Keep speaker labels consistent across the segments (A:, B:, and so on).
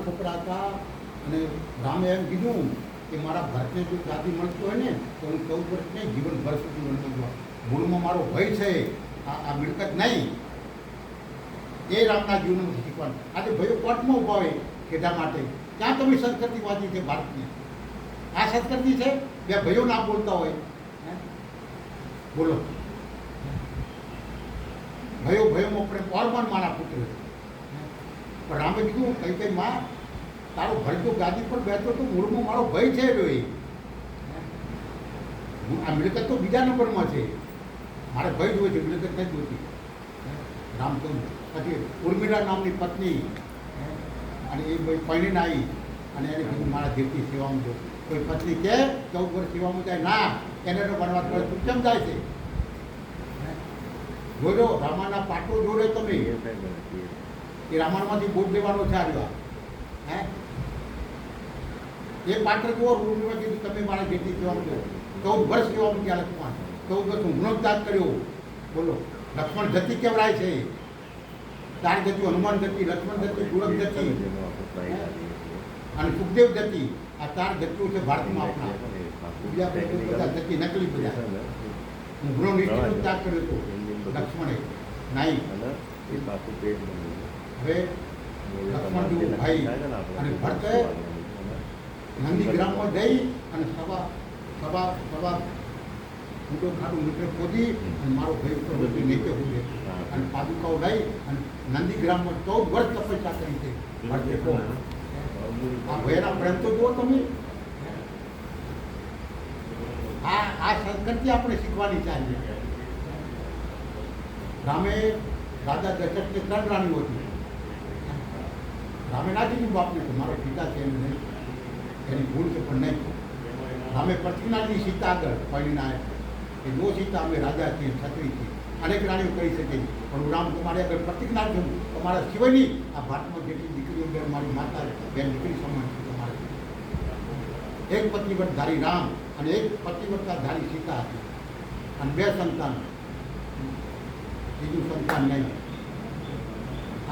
A: છોકરા હતા અને રામે એમ કીધું કે મારા ભરતને જો ગાદી મળતું હોય ને તો હું 14 વર્ષ નહીં જીવનભર સુધી વનવાસ. મૂળમાં મારો ભય છે આ મિલકત નહીં. એ રામના જીવનમાં શીખવાનું. આજે ભયો કોર્ટમાં ઉભા હોય ખેડા માટે. ક્યાં તમે સંસ્કૃતિવાદી છે ભારતની? આ સંસ્કૃતિ છે બે ભયો ના બોલતા હોય. બોલો, ભયોમાં આપણે ઓરમાન મારા પુત્ર. પણ રામે કીધું કઈ માં તારો ભય તો ગાદી પર બેઠો તો મૂળમાં મારો ભય છે રહ્યો. આ મિલકત તો બીજા નંબરમાં છે. મારે ભય જોવે છે, મિલકત નથી જોતી. રામ તો પછી ઉર્મિલા નામની પત્ની અને એ ભાઈ પૈણીને આવી અને એને કીધું મારા દેવની સેવામાં જો. કોઈ પત્ની કે 14 વર્ષ સેવામાં જાય ના, એને તો વનવાસ કરે તું કેમ જાય છે? જોજો રામાના પાટો જોડે તમે એ રામાયણમાંથી બોધ લેવાનો છે. આવ્યા હે એ પાત્ર જુઓ. રૂમમાં કીધું તમે મારા જેટલી સેવામાં જો. 14 વર્ષ સેવામાં ગયા લક્ષ્મણ. 14 વર્ષ ઊંઘનો ત્યાગ કર્યો. બોલો, લક્ષ્મણ જતી કેવડાય છે. 4 જતી હનુમાન જતી, લક્ષ્મણ જતી, સુરત જતી અને સુખદેવ જતી. આ 4 જતીઓ છે ભારતમાં આપણા. બીજા બધા જતી નકલી બધા. ઊંઘનો નિશ્ચિત ત્યાગ કર્યો હતો લક્ષ્મણે. નહીં હવે લક્ષ્મણ જેવું ભાઈ અને ભરતે નંદીગ્રામમાં જઈ અને સવા ઊંડો ખાડું મીટર ખોદી અને મારો ભાઈ ઉપર બધી નીચે ઉડે અને પાદુકાઓ લઈ અને નંદીગ્રામમાં 14 વર્ષ તપસ્યા કરી છે. ભરતે આ ભયના પ્રેમ તો જુઓ તમે. આ સંસ્કૃતિ આપણે શીખવાની ચાહીએ. રામે રાજા દશરથને 3 રાણીઓ હતી. રામે ના કીધું બાપને કે મારો પિતા છે એમ નહીં, એની ભૂલ છે પણ નહીં. રામે પ્રતિજ્ઞાની સીતા આગળ પૈણીને કે જો સીતા અમે રાજા છીએ, છત્રી છીએ, અનેક રાણીઓ કરી શકે પણ હું રામ તમારે આગળ પ્રતિજ્ઞા છું તમારા સિવાયની આ ભારતમાં જેટલી દીકરીઓ બેન મારી માતા બેન દીકરી સમાન છે તમારે. એક પતિવ્રતધારી રામ અને એક પતિવ્રતાધારી સીતા હતી અને 2 સંતાન. બીજું સંતાન નહીં.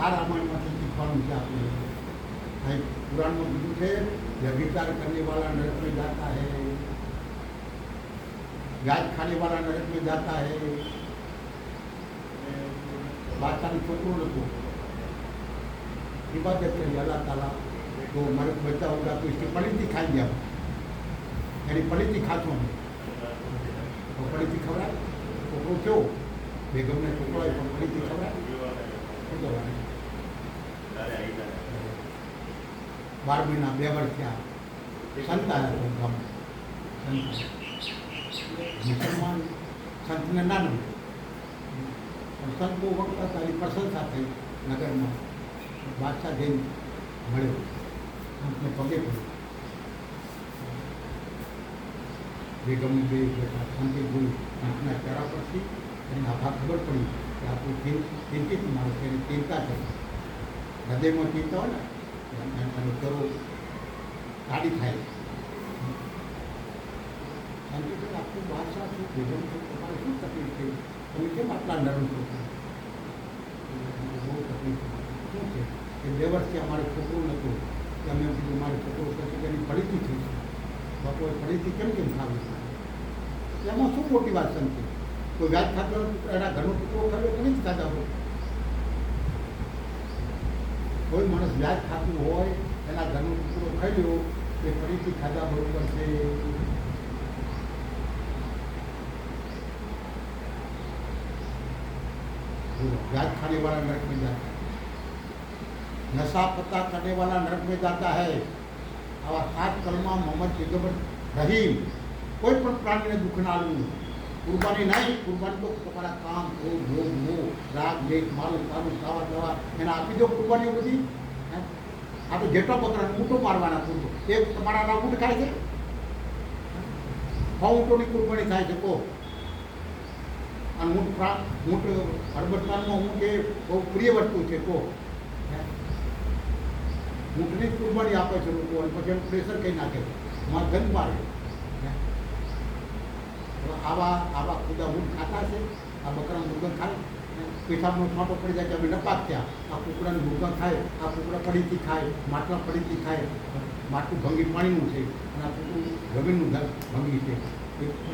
A: આ રામાયણમાંથી શીખવાનું છે આપણે. અહીં પુરાણમાં બીજું છે व्यभिचार करने वाला नरक में जाता है, व्याज खाने वाला नरक में जाता है. बादशाह छोकरो नको इबादत करी अल्लाह ताला तो हमारे को बच्चा होगा तो इसकी पलिती खाई दिया. यानी पलिती खाचो तो पलिती खबरा छोकरो क्यों बेगम ने छोकरो પણ પલિતી ખબરા 12 મહિના 2 વર્ષ થયા. સંત આવ્યા ગામમાં. મુસલમાન સંતને નાનું પણ સંત બહુ વખત હતા. એની પ્રશંસા થઈ નગરમાં. બાદશાહ જઈને મળ્યો, સંતને પગે પડ્યો. બેગમને બે બેઠા. સંતે જોયું સંતના ચહેરા પરથી એને આભા ખબર પડી કે આપણું ચિંતિત માણસ એની ચિંતા છે. હૃદયમાં ચિંતા હોય ને એનો ચહેરો કાઢી થાય. આપણું બાદશાહ શું બેગમ છે, તમારે શું તકલીફ થઈ? તમે કેમ આટલા નરમ છો? બહુ તકલીફ શું છે કે 2 વર્ષથી અમારે છોકરો નહોતો કે અમે કીધું મારે છોકરો પછી તેની ફરીથી થઈ છે. બપોરે ફરીથી કેમ ખાવી? એમાં શું મોટી વાત છે? કોઈ વ્યાજ ખાતો એના ઘરનો ટુકડો ખાવ્યો તો નહીં જ ખાતા હોય. કોઈ માણસ વ્યાજ ખાતું હોય એના ઘરનો ટુકડો ખાઈ લ્યો એ ફરીથી ખાધા બરોબર છે. व्याज खाने वाला नरक में जाता है, नशा पता करने वाला नरक में जाता है. आवा 7 कलमा मोहम्मद पैगंबर रहीम. कोई पण प्राणीने दुख ना आलવું. कुर्बानी नहीं. कुर्बानी तो તમારા કામ, ક્રોધ, લોભ, મોહ, રાગ, દેશ, માલ, કામ, ખાવા દવા એને આપી દો કુરબાની બધી. આ તો જેટલો પકડ ઊંટો મારવાના પૂરતો. એક તમારા ઊંટ ખાય છે, 6 ઊંટોની કુરબાની થાય છે. કહો અને ઊંટ અરબસ્તાનમાં ઊંટ એ બહુ પ્રિય વસ્તુ છે. કહો ઊંટની કુરબાની આપે છે લોકો અને પછી એનું પ્રેશર કંઈ નાખે મારે ગંધ મારે. આવા ખુદા ઊંટ ખાતા છે? આ બકરા મુર્ગન ખાય? પેશાબનો છાંટો પડી જાય કે અમે નપાક થયા. આ કૂકડાને ભૂકા ખાય, આ કૂકડા પડીથી ખાય, માટલા પડીથી ખાય, માટલું ભંગી પાણીનું છે અને આ કૂકડું જમીનનું ભંગી છે,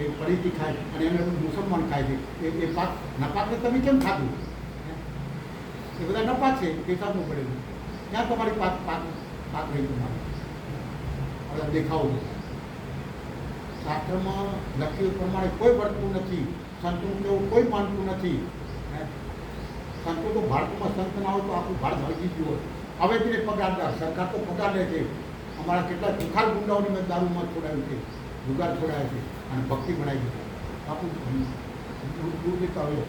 A: એ પડીથી ખાય અને એને મુસલમાન ખાય છે. એ પાક નપાકને તમે કેમ ખાધું? એ બધા નપાક છે, પેશાબનું પડેલું. ક્યાં તમારી પાક રહી તમારે? હવે દેખાવો શાસ્ત્રમાં લખ્યું પ્રમાણે કોઈ વર્તતું નથી, સંતનું કેવું કોઈ માનતું નથી. સંતો તો ભારતમાં સંત ના હોય તો આખું ભારત હળગી ગયું હોય. હવે જ પગારદાર સરકાર તો પગાર લે છે. અમારા કેટલા જુખાર ગુંડાઓને મેં દારૂમાં છોડાવ્યું છે, જુગાર છોડાયા છે અને ભક્તિ બનાવી છે. આખું દૂર દેતા હવે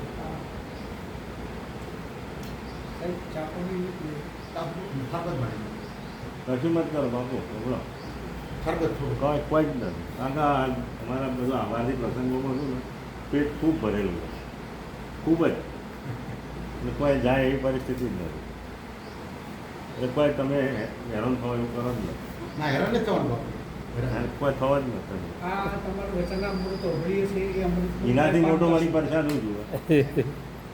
A: સરબત બનાવી,
B: કશું મત કરો બાપુ, બોલો
A: સરબત છોડો.
B: કોઈ જ નથી. કારણ કે અમારા બધા અમારી પ્રસંગોમાં શું ને પેટ ખૂબ ભરેલું છે, ખૂબ જ. એટલે કોઈ જાય એવી પરિસ્થિતિ જ નથી. એટલે કોઈ તમે હેરાન થવા એવું કરો જ નથી.
A: ના હેરાન નથી થવાનું બાપુ,
B: કોઈ થવા જ નથી.
C: આ તમારું વચન અમૃત ઓગળીએ છે એ અમૃત
B: એનાથી મોટો મારી પરેશાન જુએ.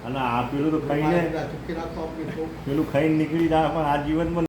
B: અને આ પેલું તો ખાઈને
A: ચૂકી રાખો આપણે
B: પેલું ખાઈને નીકળી જાય પણ આ જીવનમાં